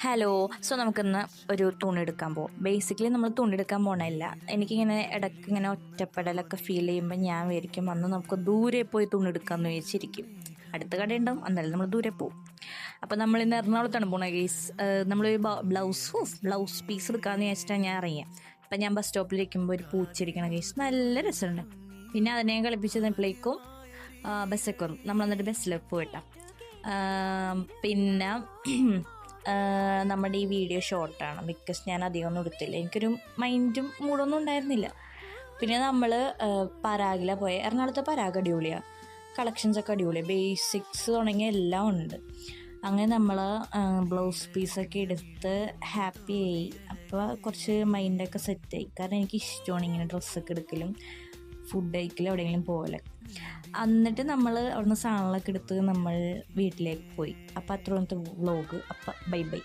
Hello. So നമുക്കിന്ന് ഒരു തുണി എടുക്കാൻ പോകും. ബേസിക്കലി നമ്മൾ തുണി എടുക്കാൻ പോകണമില്ല. എനിക്കിങ്ങനെ ഇടയ്ക്ക് ഇങ്ങനെ ഒറ്റപ്പെടലൊക്കെ ഫീൽ ചെയ്യുമ്പോൾ ഞാൻ വിചാരിക്കും അന്ന് നമുക്ക് ദൂരെ പോയി തുണി എടുക്കാമെന്ന് വിചാരിച്ചിരിക്കും. അടുത്ത കടയുണ്ടാവും, എന്നാലും നമ്മൾ ദൂരെ പോകും. അപ്പോൾ നമ്മളിന്ന് എറണാകുളത്താണ് പോകണത് ഗൈസ്. നമ്മളൊരു ബ്ലൗസ് പീസ് എടുക്കാമെന്ന് വിചാരിച്ചിട്ടാണ് ഞാൻ ഇറങ്ങിയത്. അപ്പം ഞാൻ ബസ് സ്റ്റോപ്പിലിരിക്കുമ്പോൾ ഒരു പൂച്ചിരിക്കണം ഗൈസ്, നല്ല രസമുണ്ട്. പിന്നെ അതിനെ കളിപ്പിച്ചപ്പോഴേക്കും ബസ്സൊക്കെ വന്നു. നമ്മൾ എന്നിട്ട് ബസ്സിലേക്ക് പോയിട്ടാണ്. പിന്നെ നമ്മുടെ ഈ വീഡിയോ ഷോർട്ടാണ്, ബിക്കോസ് ഞാൻ അധികം ഒന്നും എടുത്തില്ല. എനിക്കൊരു മൈൻഡും മൂടൊന്നും ഉണ്ടായിരുന്നില്ല. പിന്നെ നമ്മൾ പരാഗില പോയ. എറണാകുളത്തെ പരാഗ് അടിപൊളിയാണ്, കളക്ഷൻസൊക്കെ അടിപൊളിയാണ്, ബേസിക്സ് തുടങ്ങിയ എല്ലാം ഉണ്ട്. അങ്ങനെ നമ്മൾ ബ്ലൗസ് പീസൊക്കെ എടുത്ത് ഹാപ്പി ആയി. അപ്പോൾ കുറച്ച് മൈൻഡൊക്കെ സെറ്റായി. കാരണം എനിക്ക് ഇഷ്ടമാണ് ഇങ്ങനെ ഡ്രസ്സൊക്കെ എടുക്കലും ഫുഡ് കഴിക്കലും എവിടെയെങ്കിലും പോലെ. എന്നിട്ട് നമ്മൾ അവിടുന്ന് സാധനങ്ങളൊക്കെ എടുത്ത് നമ്മൾ വീട്ടിലേക്ക് പോയി. അപ്പോൾ അത്രത്തെ വ്ളോഗ്. അപ്പം ബൈ ബൈ.